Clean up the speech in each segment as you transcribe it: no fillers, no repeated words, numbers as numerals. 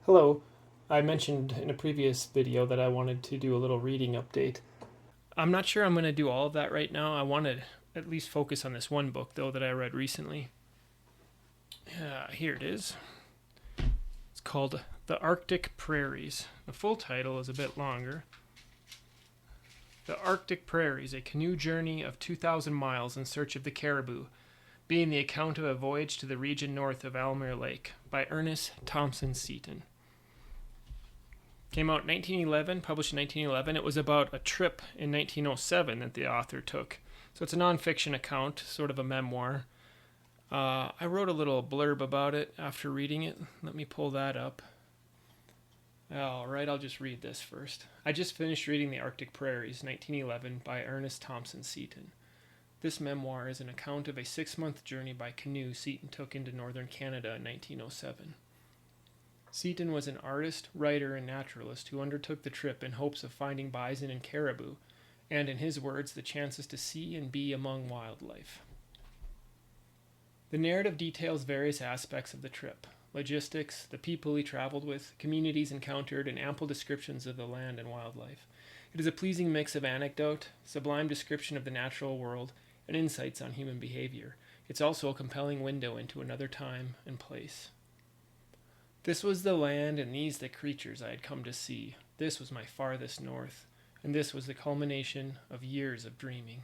Hello. I mentioned in a previous video that I wanted to do a little reading update. I'm not sure I'm going to do all of that right now. I want to at least focus on this one book, though, that I read recently. Here it is. It's called The Arctic Prairies. The full title is a bit longer. The Arctic Prairies, a canoe journey of 2,000 miles in search of the caribou, being the account of a voyage to the region north of Almere Lake by Ernest Thompson Seton. Came out in 1911, published in 1911. It was about a trip in 1907 that the author took. So it's a nonfiction account, sort of a memoir. I wrote a little blurb about it after reading it. Let me pull that up. All right, I'll just read this first. I just finished reading The Arctic Prairies, 1911, by Ernest Thompson Seton. This memoir is an account of a 6-month journey by canoe Seton took into northern Canada in 1907. Seton was an artist, writer, and naturalist who undertook the trip in hopes of finding bison and caribou, and, in his words, the chances to see and be among wildlife. The narrative details various aspects of the trip: logistics, the people he traveled with, communities encountered, and ample descriptions of the land and wildlife. It is a pleasing mix of anecdote, sublime description of the natural world, and insights on human behavior. It's also a compelling window into another time and place. This was the land, and these the creatures I had come to see. This was my farthest north, and this was the culmination of years of dreaming.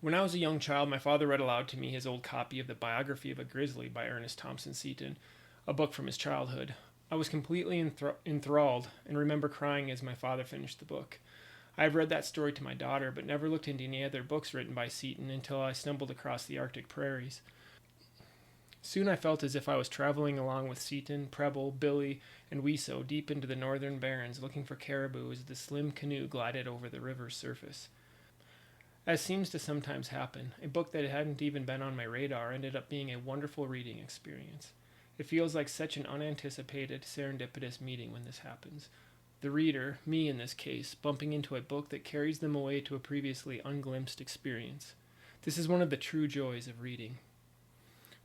When I was a young child, my father read aloud to me his old copy of The Biography of a Grizzly by Ernest Thompson Seton, a book from his childhood. I was completely enthralled and remember crying as my father finished the book. I have read that story to my daughter, but never looked into any other books written by Seton until I stumbled across The Arctic Prairies. Soon I felt as if I was traveling along with Seton, Preble, Billy, and Weso deep into the northern barrens looking for caribou as the slim canoe glided over the river's surface. As seems to sometimes happen, a book that hadn't even been on my radar ended up being a wonderful reading experience. It feels like such an unanticipated, serendipitous meeting when this happens. The reader, me in this case, bumping into a book that carries them away to a previously unglimpsed experience. This is one of the true joys of reading.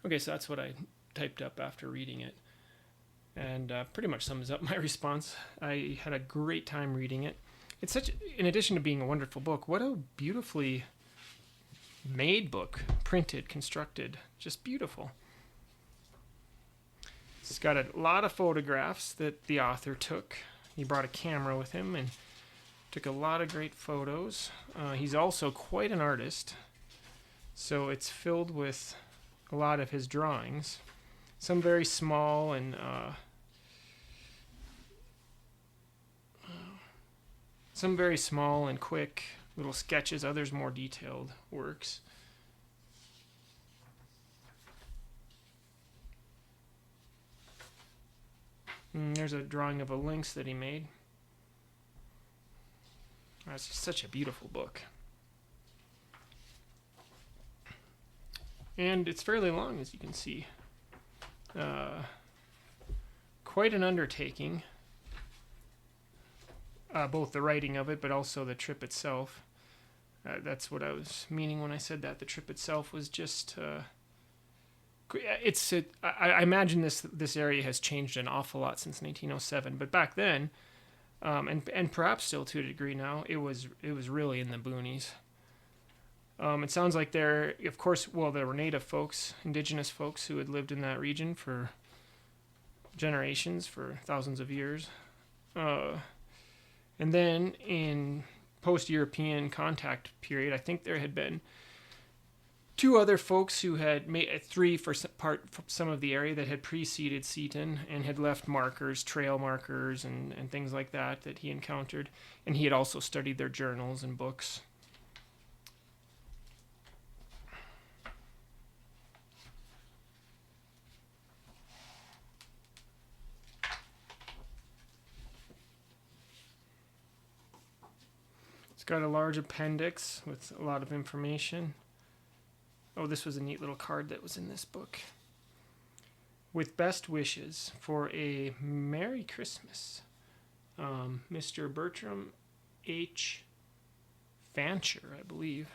Okay, so that's what I typed up after reading it, and pretty much sums up my response. I had a great time reading it. It's such, in addition to being a wonderful book, what a beautifully made book, printed, constructed, just beautiful. It's got a lot of photographs that the author took. He brought a camera with him and took a lot of great photos. He's also quite an artist, so it's filled with a lot of his drawings, some very small and quick little sketches, others more detailed works. And there's a drawing of a lynx that he made. It's just such a beautiful book. And it's fairly long, as you can see. Quite an undertaking. Both the writing of it, but also the trip itself. That's what I was meaning when I said that. The trip itself was just... I imagine this area has changed an awful lot since 1907. But back then, and perhaps still to a degree now, it was really in the boonies. It sounds like there were native folks, indigenous folks who had lived in that region for generations, for thousands of years. And then in post-European contact period, I think there had been 2 other folks who had made 3 for some of the area that had preceded Seton and had left markers, trail markers, and things like that he encountered. And he had also studied their journals and books. Got a large appendix with a lot of information. Oh, this was a neat little card that was in this book. With best wishes for a Merry Christmas, Mr. Bertram H. Fancher, I believe.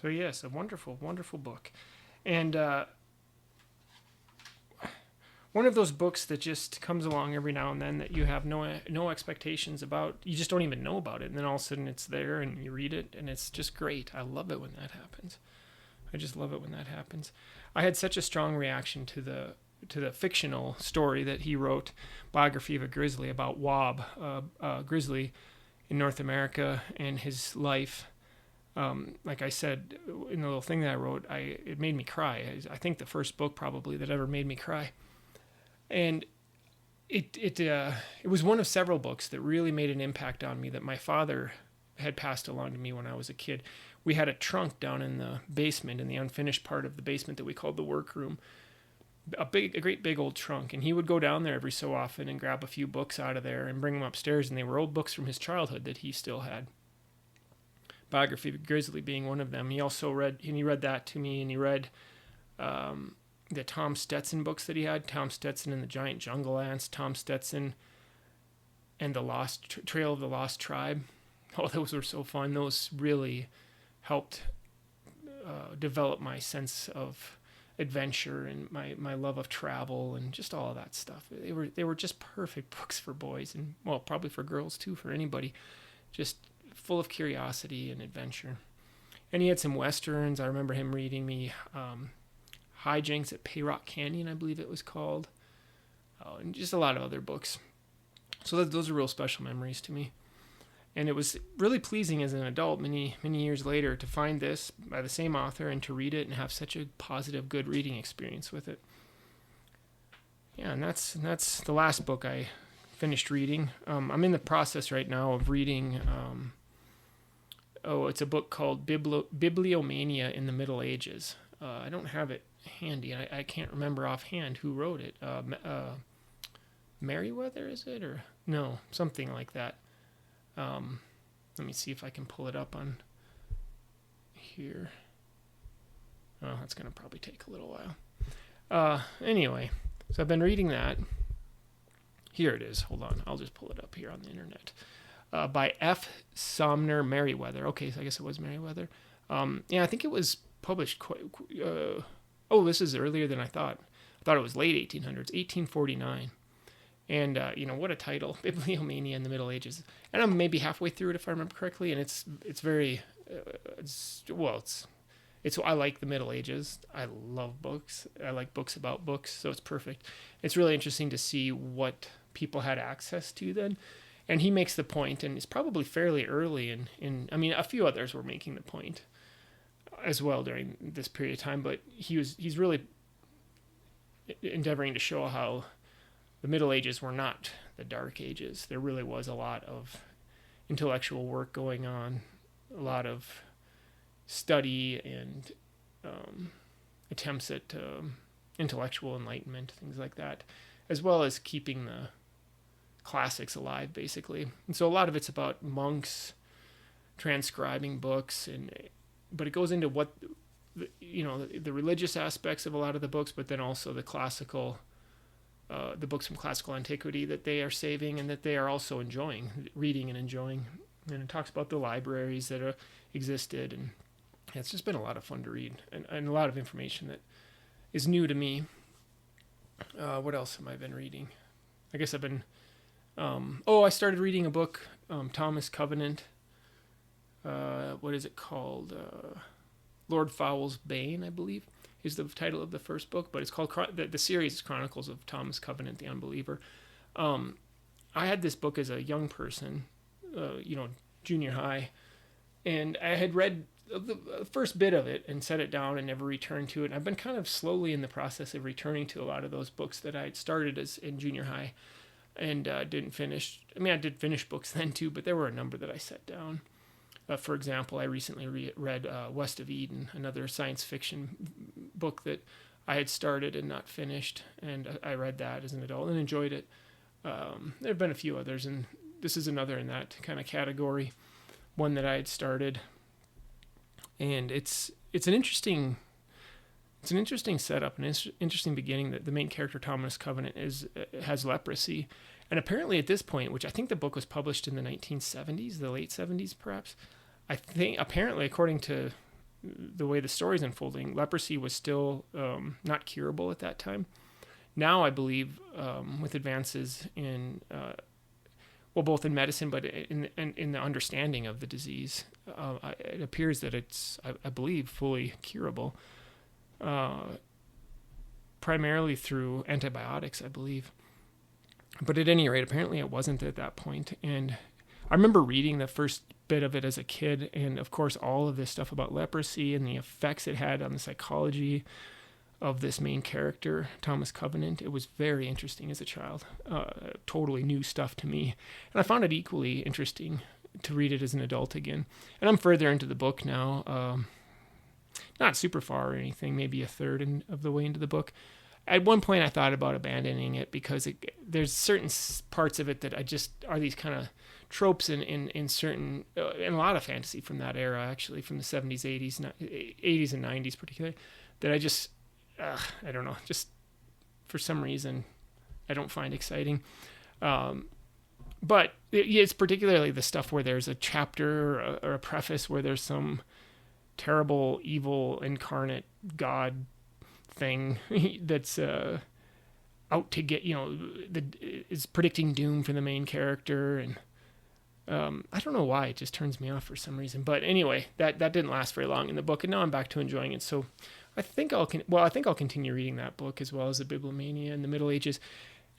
So yes, a wonderful, wonderful book. And one of those books that just comes along every now and then that you have no expectations about. You just don't even know about it. And then all of a sudden it's there and you read it and it's just great. I love it when that happens. I just love it when that happens. I had such a strong reaction to the fictional story that he wrote, Biography of a Grizzly, about Wob, a grizzly in North America and his life. Like I said in the little thing that I wrote, it made me cry. I think the first book probably that ever made me cry. And it was one of several books that really made an impact on me that my father had passed along to me when I was a kid. We had a trunk down in the basement, in the unfinished part of the basement that we called the workroom. A great big old trunk, and he would go down there every so often and grab a few books out of there and bring them upstairs, and they were old books from his childhood that he still had. Biography of a Grizzly being one of them. He also read that to me, and he read the Tom Stetson books that he had, Tom Stetson and the Giant Jungle Ants, Tom Stetson and the Trail of the Lost Tribe. Oh, those were so fun. Those really helped develop my sense of adventure and my love of travel and just all of that stuff. They were just perfect books for boys, and well, probably for girls too, for anybody. Just full of curiosity and adventure. And he had some westerns. I remember him reading me Hijinks at Payrock Canyon, I believe it was called. And just a lot of other books. So those are real special memories to me. And it was really pleasing as an adult many years later to find this by the same author and to read it and have such a positive, good reading experience with it. Yeah, and that's the last book I finished reading. I'm in the process right now of reading, it's a book called Bibliomania in the Middle Ages. I don't have it handy. I can't remember offhand who wrote it. Merryweather, is it? Or no, something like that. Let me see if I can pull it up on here. Oh, that's going to probably take a little while. Anyway, so I've been reading that. Here it is. Hold on. I'll just pull it up here on the internet. By F. Somner Merryweather. Okay, so I guess it was Merryweather. Yeah, I think it was published this is earlier than I thought. I thought it was late 1800s, 1849. And, what a title, Bibliomania in the Middle Ages. And I'm maybe halfway through it, if I remember correctly, and it's very, I like the Middle Ages. I love books. I like books about books, so it's perfect. It's really interesting to see what people had access to then. And he makes the point, and it's probably fairly early a few others were making the point as well during this period of time, but he's really endeavoring to show how the Middle Ages were not the Dark Ages. There really was a lot of intellectual work going on, a lot of study and attempts at intellectual enlightenment, things like that, as well as keeping the classics alive, basically. And so a lot of it's about monks transcribing books, but it goes into what, the religious aspects of a lot of the books, but then also the classical the books from classical antiquity that they are saving and that they are also reading and enjoying. And it talks about the libraries that existed, and it's just been a lot of fun to read and a lot of information that is new to me. What else have I been reading? I guess I've been... I started reading a book, Thomas Covenant. What is it called? Lord Fowle's Bane, I believe, is the title of the first book, but it's called the series is Chronicles of Thomas Covenant, the Unbeliever. I had this book as a young person, junior high, and I had read the first bit of it and set it down and never returned to it. And I've been kind of slowly in the process of returning to a lot of those books that I had started as in junior high and didn't finish. I mean, I did finish books then too, but there were a number that I set down. For example, I recently read West of Eden, another science fiction book that I had started and not finished, and I read that as an adult and enjoyed it. There have been a few others, and this is another in that kind of category, one that I had started. And it's an interesting setup, an interesting beginning. That the main character, Thomas Covenant, has leprosy, and apparently at this point, which I think the book was published in the 1970s, the late 70s perhaps. I think apparently, according to the way the story's unfolding, leprosy was still not curable at that time. Now, I believe, with advances in, both in medicine, but in the understanding of the disease, it appears that it's, I believe, fully curable, primarily through antibiotics, I believe. But at any rate, apparently it wasn't at that point. And I remember reading the first bit of it as a kid, and of course all of this stuff about leprosy and the effects it had on the psychology of this main character, Thomas Covenant. It was very interesting as a child. Totally new stuff to me. And I found it equally interesting to read it as an adult again. And I'm further into the book now. Not super far or anything, maybe a third of the way into the book. At one point I thought about abandoning it because there's certain parts of it that I just are these kind of tropes in certain, in a lot of fantasy from that era, actually, from the 70s, 80s and 90s particularly, that I just, I don't know, just for some reason I don't find exciting. But it's particularly the stuff where there's a chapter or a preface where there's some terrible, evil, incarnate God thing that's out to get, is predicting doom for the main character. And I don't know why, it just turns me off for some reason. But anyway, that didn't last very long in the book, and now I'm back to enjoying it. So I think I'll continue reading that book as well as the Bibliomania and the Middle Ages.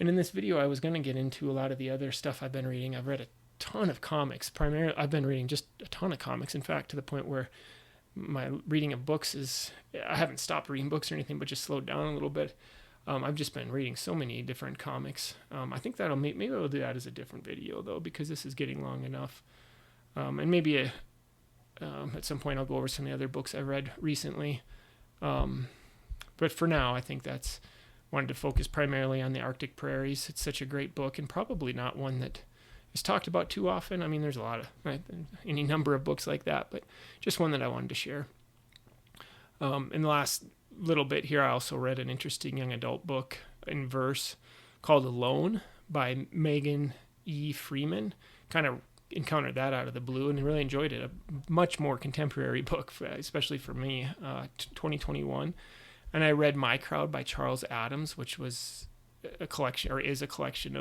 And in this video, I was going to get into a lot of the other stuff I've been reading. I've read a ton of comics. Primarily, I've been reading just a ton of comics, in fact, to the point where my reading of books I haven't stopped reading books or anything, but just slowed down a little bit. I've just been reading so many different comics. I think maybe I'll do that as a different video, though, because this is getting long enough. And maybe at some point I'll go over some of the other books I read recently. But for now, I think wanted to focus primarily on the Arctic Prairies. It's such a great book, and probably not one that is talked about too often. I mean, there's a lot of any number of books like that, but just one that I wanted to share. In the last little bit here, I also read an interesting young adult book in verse called Alone by Megan E. Freeman. Kind of encountered that out of the blue and really enjoyed it. A much more contemporary book, especially for me, 2021. And I read My Crowd by Charles Addams, which was a collection, or is a collection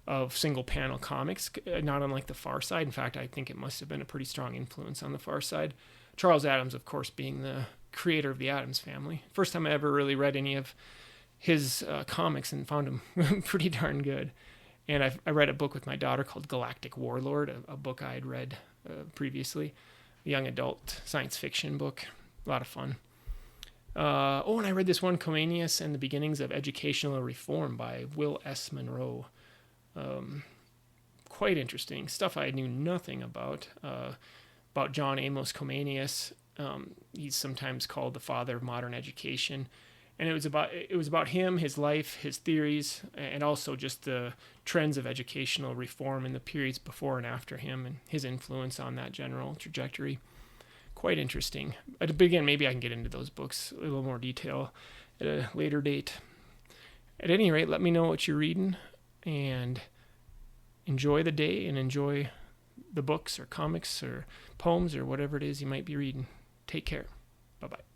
of single panel comics, not unlike The Far Side. In fact, I think it must have been a pretty strong influence on The Far Side. Charles Addams, of course, being the creator of the Addams Family. First time I ever really read any of his comics and found them pretty darn good. And I read a book with my daughter called Galactic Warlord, a book I had read previously, a young adult science fiction book. A lot of fun. And I read this one, Comenius and the Beginnings of Educational Reform by Will S. Monroe. Quite interesting stuff I knew nothing about John Amos Comenius. He's sometimes called the father of modern education, and it was about him, his life, his theories, and also just the trends of educational reform in the periods before and after him, and his influence on that general trajectory. Quite interesting. But again, maybe I can get into those books a little more detail at a later date. At any rate, let me know what you're reading, and enjoy the day, and enjoy the books or comics or poems or whatever it is you might be reading. Take care. Bye-bye.